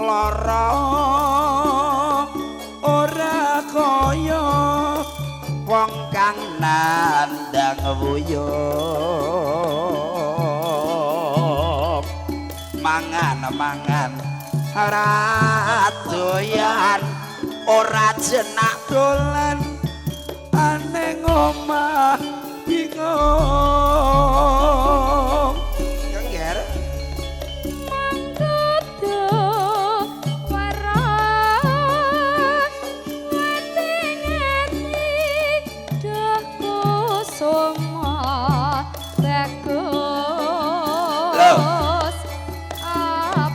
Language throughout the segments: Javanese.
lara ora kaya wong kang nandang wuyung mangan ora doyan ora jenak dolan aneng omah bingung kengger mangkodo waras ngati-ngati dah kusuma bagus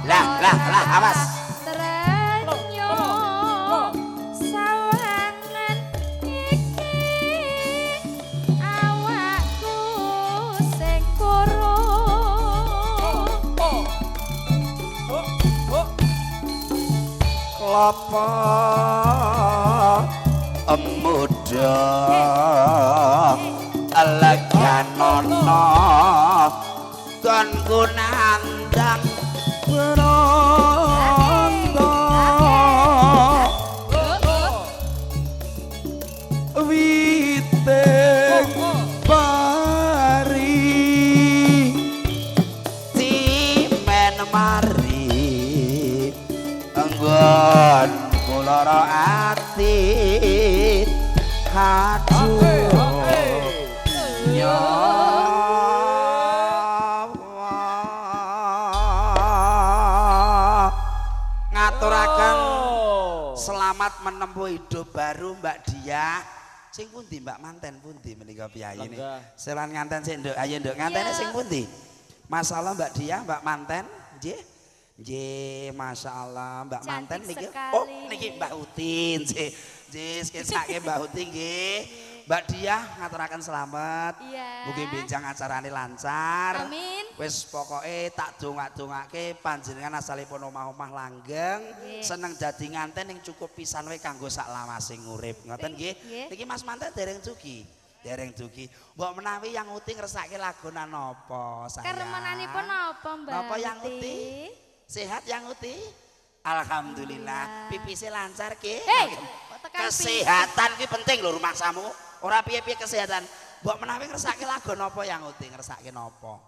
lah awas trenyo sawangan iki awakku sing klapa muda leganono kon kunandang beronto witing pari timen mari enggon kulara ati aduh ngaturaken selamat menempuh hidup baru Mbak Diah sing pundi Mbak manten pundi menika piyayi ini selan nganten sik nduk ayo nduk ngantene sing pundi masalah Mbak Diah Mbak manten nggih nggih masyaallah Mbak manten niki oh niki Mbak Utin nggih sekesake Mbak Utin nggih Mbak Diah ngaturaken selamat mugi benjang acarane lancar amin wis pokoke tak dongak-dongake panjenengan asalipun omah-omah langgeng seneng dadi nganten ning cukup pisan wae kanggo sak lawasing urip ngoten nggih niki Mas manten dereng dugi mbok menawi yang uti ngresake lagonan napa sayang keremenanipun napa Mbak napa yang uti sehat yang uti alhamdulillah pipise lancar nggih kesehatan ki penting lho rumaksamu ora piye-piye kesehatan mbok menawi ngresake lagon napa yang uti ngresake napa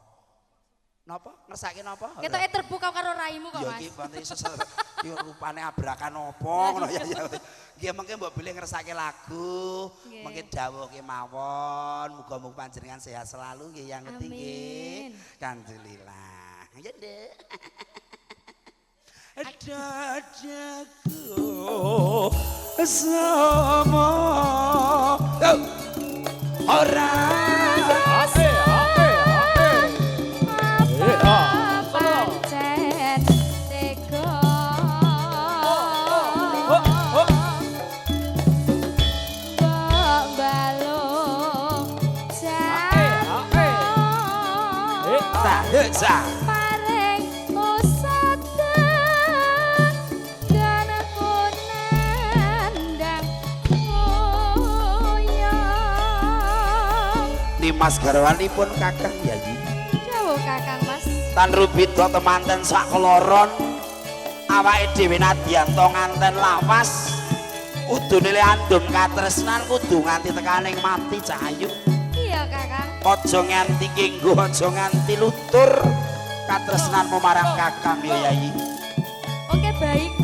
ketoke terbuka karo raimu kok Mas ya iki pantes iki rupane abrakan napa ngono ya nggih mengke mbok bilih ngresake lagu mengke dawuhke mawon muga-muga panjenengan sehat selalu nggih yang uti nggih alhamdulillah nggih Nduk dadaku sama orang pancen tega mbok balung tak paring usadan dan kunandang Mas garwanipun Kakang Yayi. Jauh Kakang Mas. Tan Rubito temanten sak keloron. Awake dhewe nadyanto nganten lawas. Udune le andum katresnan kudu nganti tekaning mati Cahayu. Iya Kakang. Aja nganti kenggo, aja nganti lutur katresnanmu marang Kakang ya Yayi. Oke baik.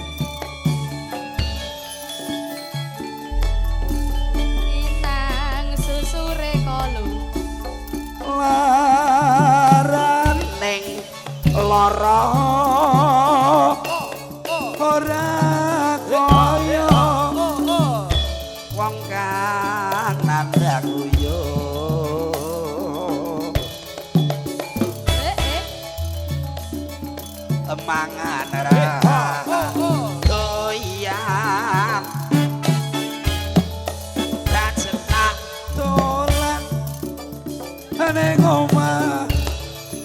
Laraning lara ora kaya wong kang nandang uyuh mangan ra doyan racetak dolan ning omah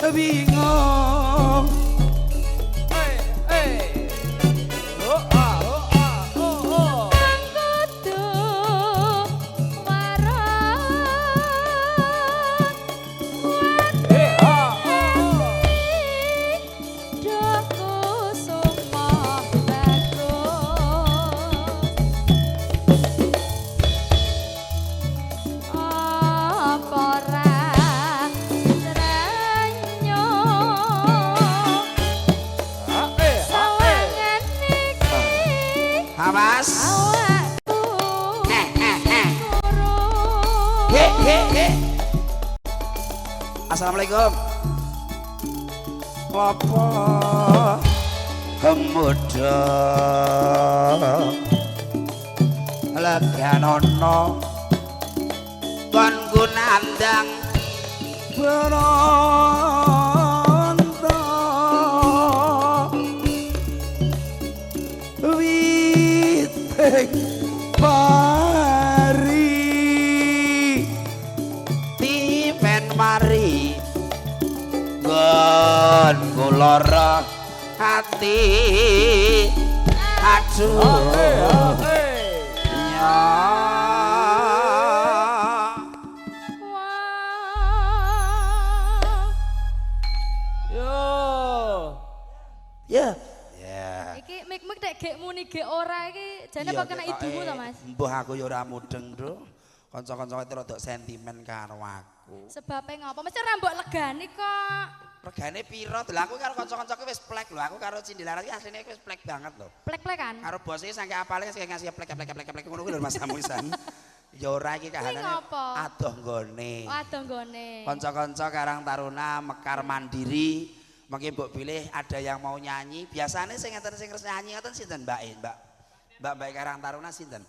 bingung Assalamualaikum. Klopo kemuda leganono kon gunandang beronto witing pari timen mari gon kuloro hati aduh Mik nek gek muni gek ora iki jane kok kena ibumu to Mas? Mbah aku ya ora mudeng, Nduk. Kanca-kanca itu rada sentimen karo aku. Sebabe ngopo? Mesti ora mbok legani kok. Regane piro? Lha aku karo kanca-kancaku wis plek lho. Aku karo Cindilaras iki asline wis plek banget lho. Plek-plekan. Karo bos iki saking apale sing ngasih plek ngono kuwi lho Mas Amusan. Ya ora iki kahanane adoh nggone. Oh, adoh nggone. Kanca-kanca Karang Taruna Mekar Mandiri. Mungkin mbok pilih ada yang mau nyanyi. Biasanya sing ngeten sing resmi nyanyi ngoten sinten Mbak Karang Taruna sinten?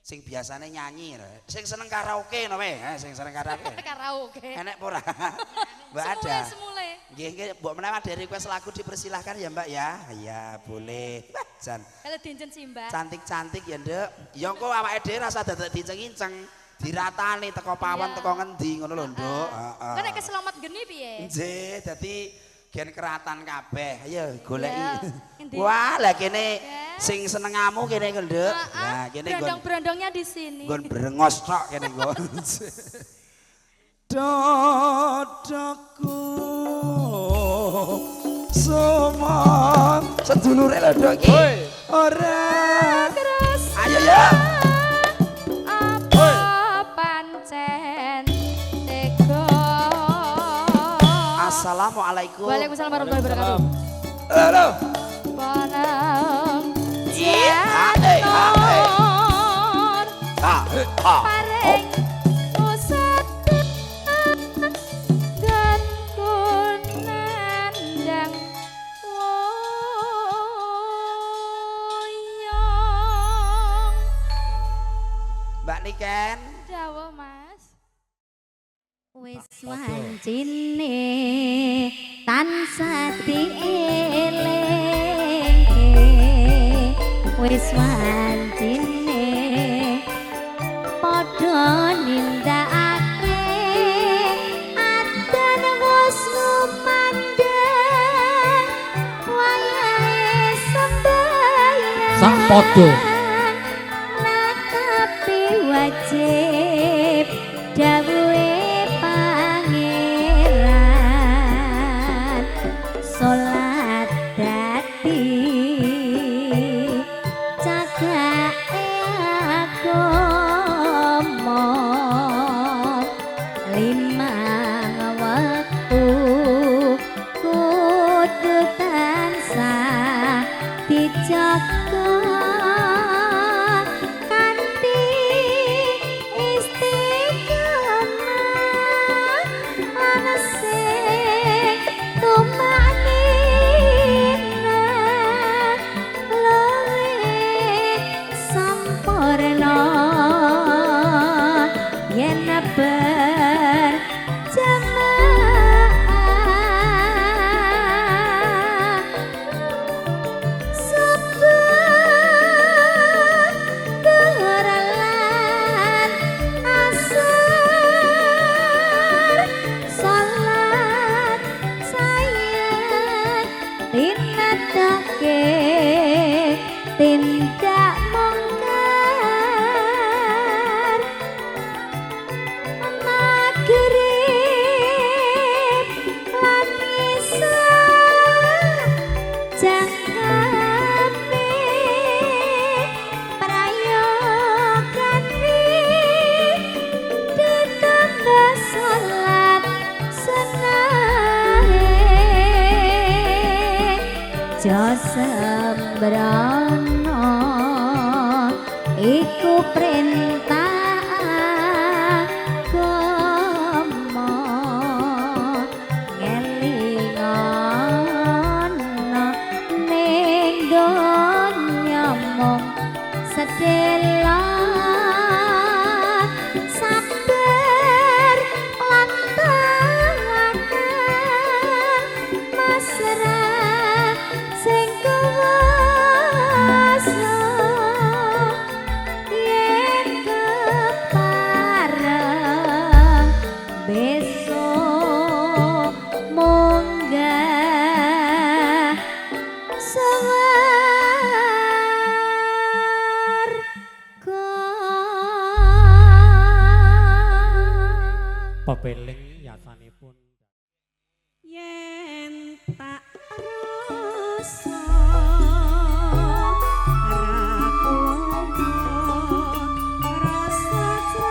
Sing biasanya nyanyi lho. Sing seneng karaoke no we, sing seneng karaoke. Karaoke. Enek apa ora? Mbak ada. Semule. Nggih, mbok menawa ada request lagu dipersilahkan ya Mbak ya. Ya, boleh. Jan. Kalau diincen sih Mbak. Cantik-cantik ya, Nduk. Ya engko awake dhewe rasa dadak diinceng-inceng. Diratani teko pawon teko ngendi ngono lho, Nduk. Heeh. Kok nek keselamat geni piye? Nggih, dadi gen keratan kabeh. Ayo goleki. Wah, lah kene sing senengamu kene kok, Nduk. Nah, kene brondong-brondongnya di sini. Nggon brengos tok kene nggon. Dodokku semua sedulure lho, Nduk iki. Ora. Ayo ya. Apa pancen tega. Assalamualaikum. Waalaikumsalam warahmatullahi wabarakatuh. Halo. Barang. Iya, Pareng usat dan kunandang woyong. Mbak Niken. Dawa Mas. Wis wancine tansah dielingke wis wancine padha nindakake adan wis lumandang wayahe sembayang sak padha tapi wajib dawuhe salat dadi cagake agama limang wektu kudu tansah dijaga kanthi istiqomah ana sing tindak mungkar magrib lan isya jangkape prayogane ditambah salat senahe sembrono iku perintah agama yen tak rasa ra kuwasa rasa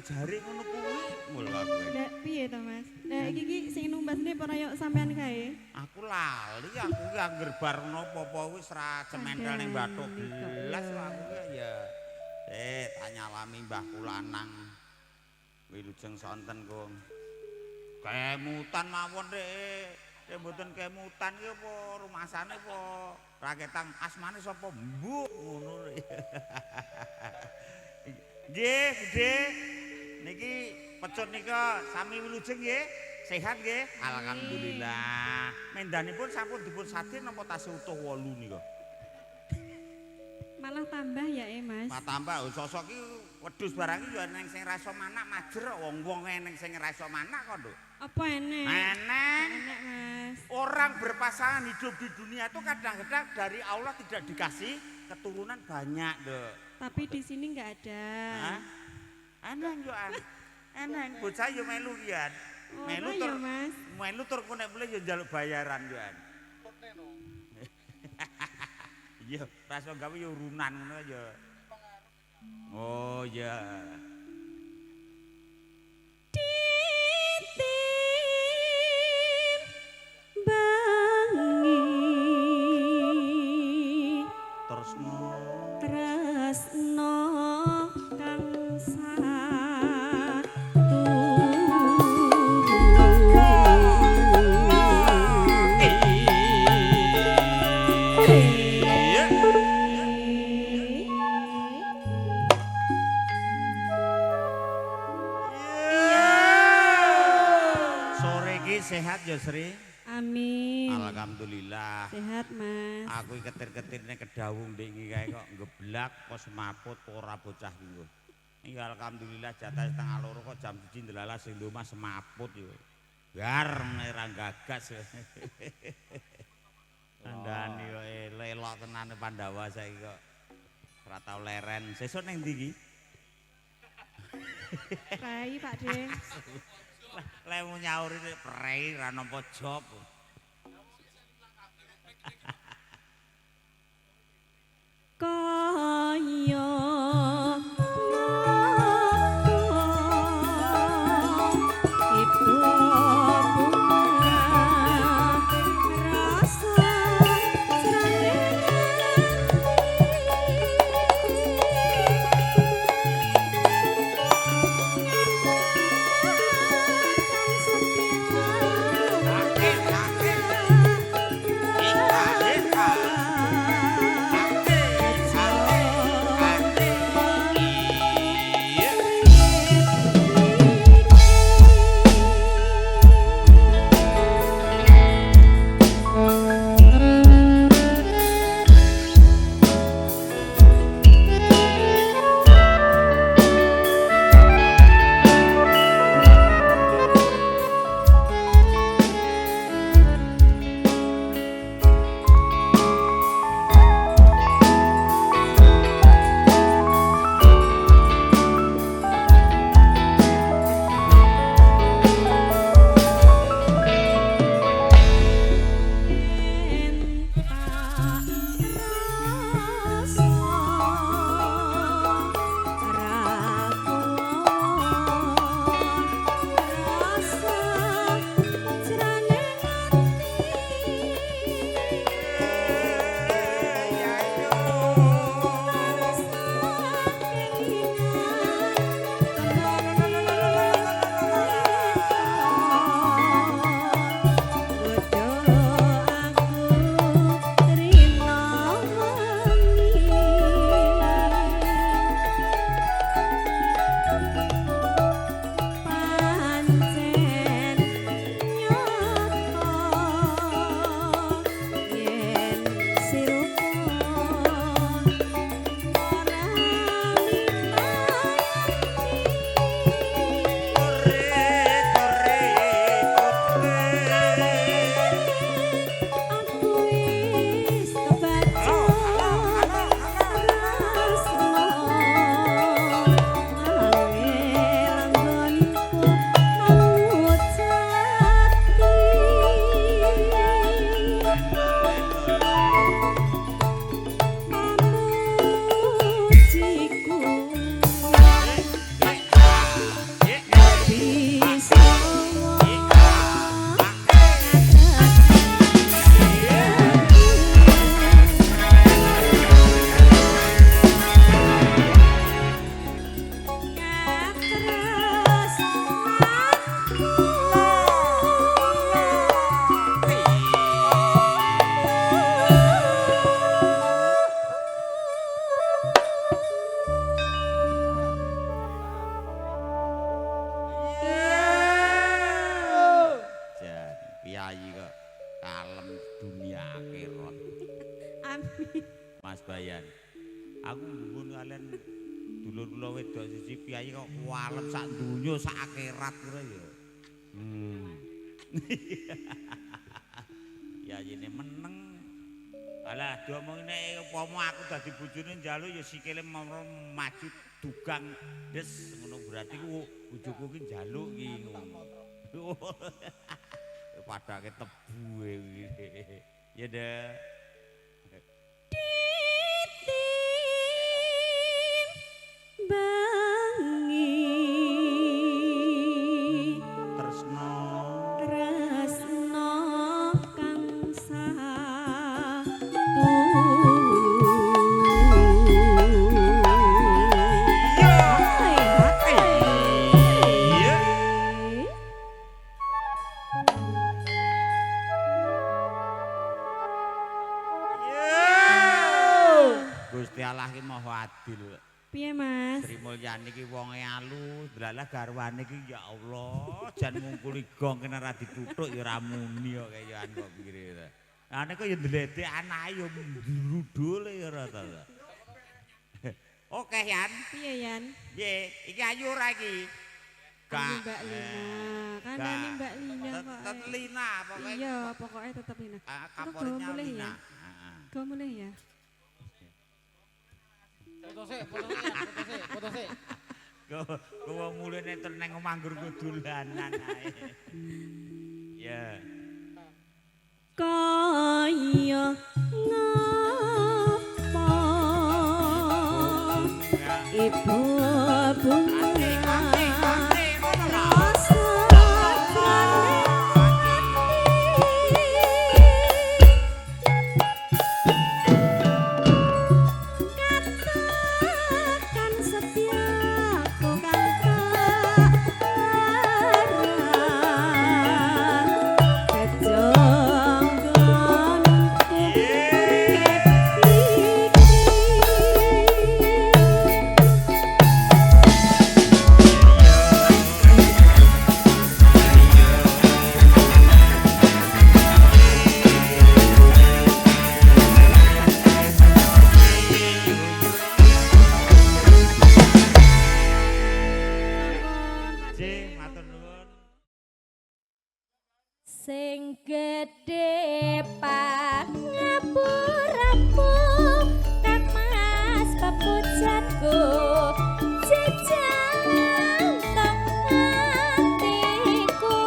jari ngono kuwi mul aku. Nek piye to, Mas? Nek iki sing numbasne para yo sampean kae. Aku lali aku ki angger bar napa-apa wis ra cementel ning bathuk belas aku ki ya. Tak nyalami mbahku lanang. Wilujeng sonten, Kong. Kemutan mawon Rek. Nek mboten kemutan ki apa rumasane apa raketang asmane sapa mbuk ngono Rek. Nggih, Gede. Niki pecut nika sami wilujeng nggih. Sehat nggih? Alhamdulillah. Mendanipun sampun dipun sadhe napa tasih utuh 8 nika? Malah tambah ya, Mas. Malah tambah. Sosok iki wedhus barang iki ya ning sing rasa manak majer wong-wong ning sing rasa manak kok, Nduk. Apa enek? Enek. Enek, Mas. Orang berpasangan hidup di dunia itu kadang-kadang dari Allah tidak dikasih keturunan banyak, Nduk. Tapi di sini enggak ada. Hah? Eneng yo an. Eneng bocah yo melu kian. Melu ya, tur Mas. melu tur kunek mulai yo njaluk bayaran yo an. Iya, rasa gawe yo urunan ngono yo. Oh ya. Tresno kang Sore iki sehat ya Sri? Amin. Alhamdulillah. Sehat, Mas. Aku ketir-ketirne kedawung ndek iki kae kok ngeblak apa semaput ora bocah iki lho. Iki alhamdulillah jatah setengah loro kok jam 1 ndelalah sing ndoma semaput yo. Gar merah gagas. Andani yo lelok tenane Pandawa saiki kok. Ora tau leren. Sesuk ning ndi iki? Rai, Pak De. Lemu nyaur iki prei ra nampa job. Kaya ibu bunga rasa Akeh Mas Bayan. Aku nuwun kalian dulur kula wedok siji piyayi kok walem sak donya sak akhirat kira ya. Piyayine meneng. Alah diomongine upama aku dadi bojone njaluk ya sikile maju dugang des ngono berarti ku bojoku ki njaluk ki ngono. Padake tebu iki. Ya deh. Bangi Tresno kang satu Gusti Allah ki maha adil. piye Mas? Sri Mulyani ki wonge alus, delalah garwane ki ya Allah, jan ngungkuli gong kena ra dituthuk ya ra muni kok kayan kok pikire. Lah nek kok ya ndledek anake ya ndrudul ya rata. Oke Yan. Piye Yan? Piye, iki ayu ora iki? Kang Mbak Lina. Kandhane Mbak Lina kok. Tetep Lina pokoke. Iya, pokoknya tetep Lina. Kapornya Lina. Go mulih ya. Foto sik. Kowe mulene terus nang omah nggur dolanan ae. Ya. Kaya ngapa ibu bunga rasa katakan setiaku kan sing gedhe pangapuramu kang mas pepujatku jejalan teng atiku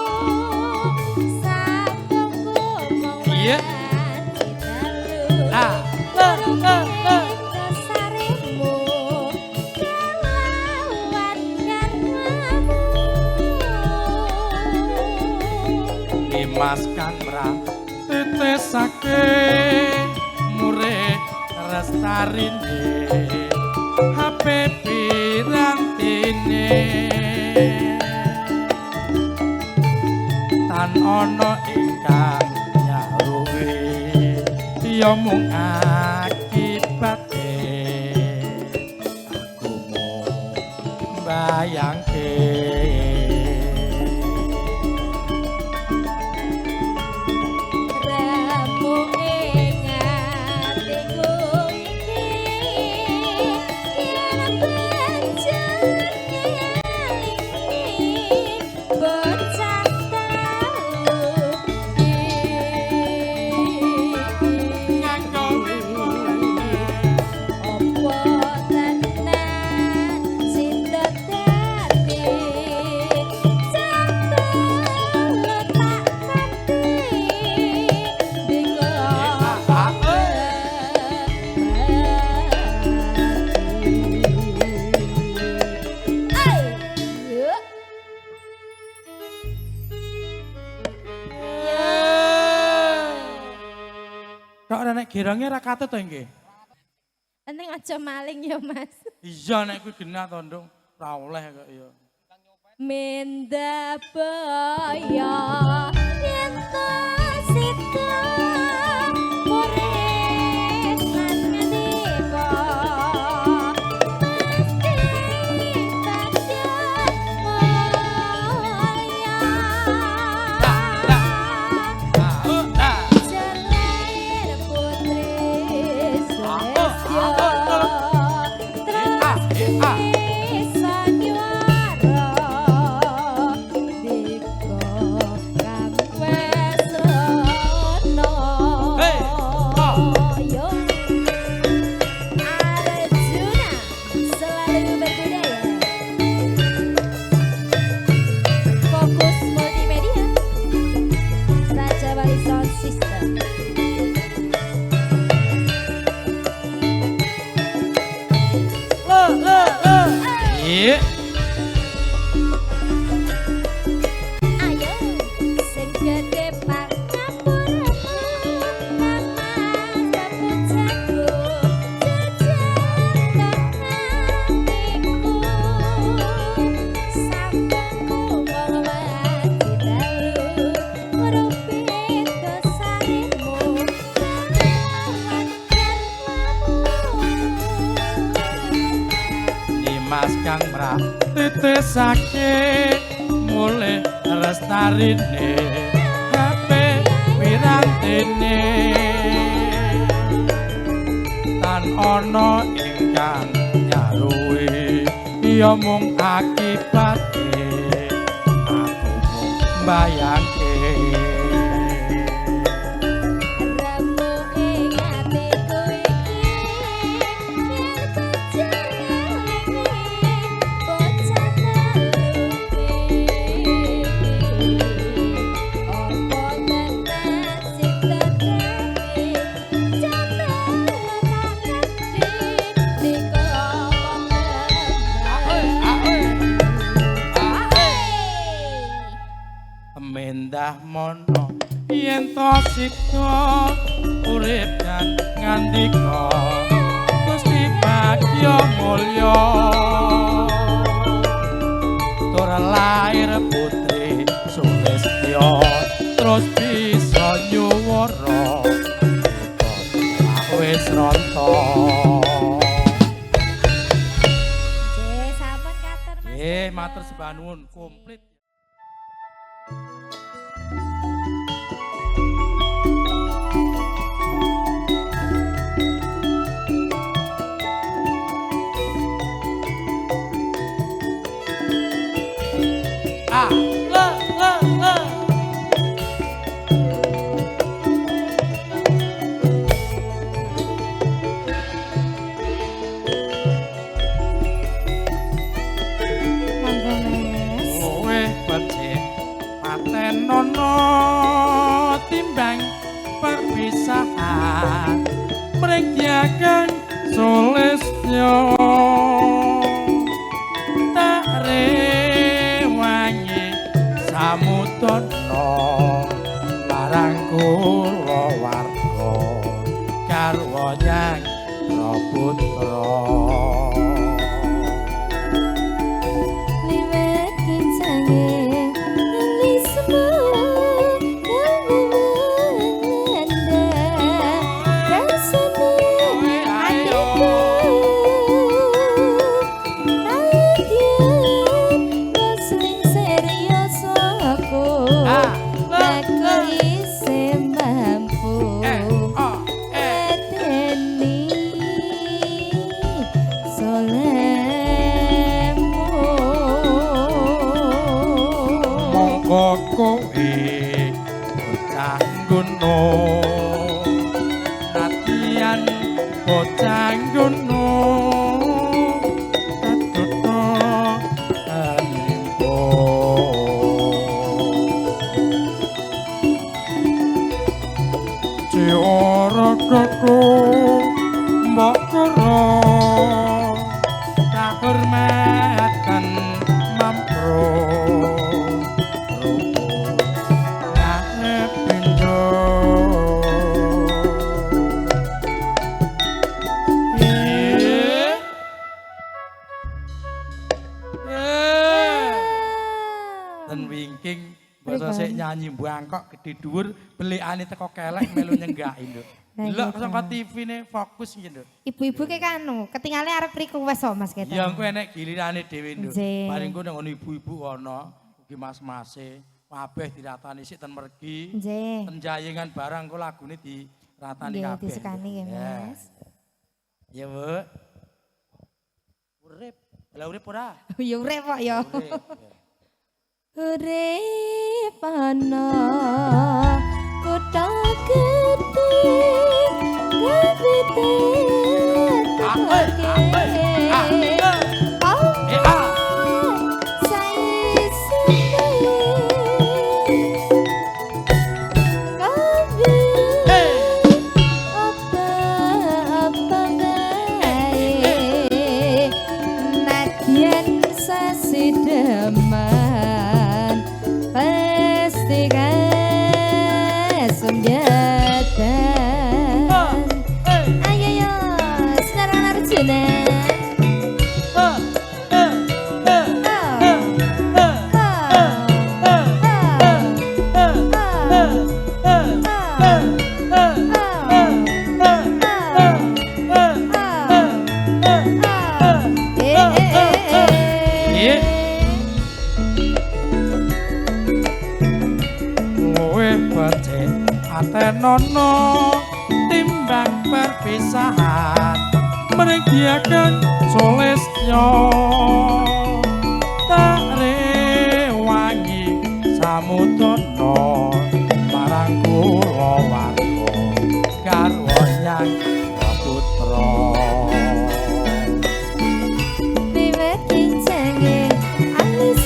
sangguku mong wanci dalu kesarimu kelawan garwamu Mas kang tetesake murih restarine HP pirantine tan ana ingkang nyaruwe ya mung akibate aku mung bayangke Opo tenan cinta Kok nek girangnya ra katut to nggih? Penting aja maling ya Mas. Iya nek kuwi genah to, Ndung. Ra oleh kok ya. Minda boyo yen to sita urip lan ngendika mesti padha Jalair putri Sulistyo terus sanyuara diko kang wes rono yo Arjuna selalu berbudaya fokus multimedia Raja Wali Sound System. Iya. Ayo sing gede pangapuramu mama sebut jago jajan hatiku sangkengku wong wedi dalu ngrupit dosarimu kelawan karmamu Dimas kang mratitesake mulih restarine HP wirantene tan ana ingkang nyaruwi ya mung akibate aku mung mbayangke Ramu ing atiku iki yen pacaran bocah opo tenan sing terjadi jatuh ngerti dikelompok mendah mono yen to sikta urip kan ngandika Gusti bagya mulya tur lair putri Sulistya terus bisa nyuwara wis ranta sampun katur Mas. matur sembah nuwun komplit. Nono timbang perpisahan mrenggiaken Sulistya tak rewangi samudana marang kula warga garwa nyang putra Liwet kincange lismu kowe bocah gunung latihan bocah gunung katuto animbo ciora koko mbok karo tak hormatan mampro penyanyi bangkok gede dhuwur belikane teko kelek melu nyenggaki nduk. Delok saka TV-ne fokus iki nduk. Ibu-ibu ki kanu, ketinggalan arep request kok Mas Ketan. Ya engko enek gilirane dhewe nduk. Nggih. Bareng engko nang ibu-ibu ana, ugi mas-mase, kabeh diratani sik ten mergi. Nggih. Ten jayengan barang engko lagune diratani Nggih, kabeh. disukani nggih, Mas. Ya, Bu. Urip. Lah urip ora? Ya urip kok ya. Urip. Urip ana kutha gedhe kabite Deman pasti kesempatan. Ayo yo, sekarang Arjuna. Atenono timbang perpisahan merigiakan solesnya tak rewangi samudono marang kula warga garwa nyang putra Wiwit kincenge alis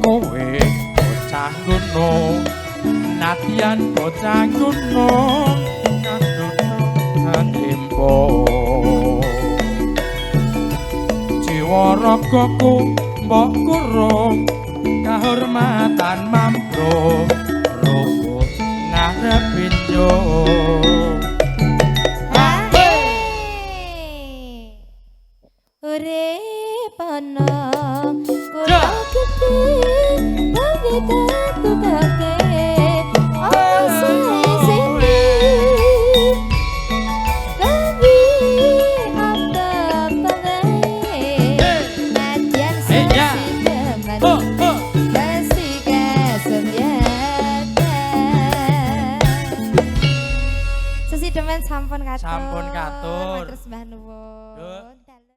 kowe bocah gunung natian bocah gunung kadung tempo jiwa ragaku mbok kurung kahormatan mamprung rubuh ngarepin yo urip ana kutha gedhe kabite tutake Sampun katur. Sampun katur. Terus Mbah Nuwun.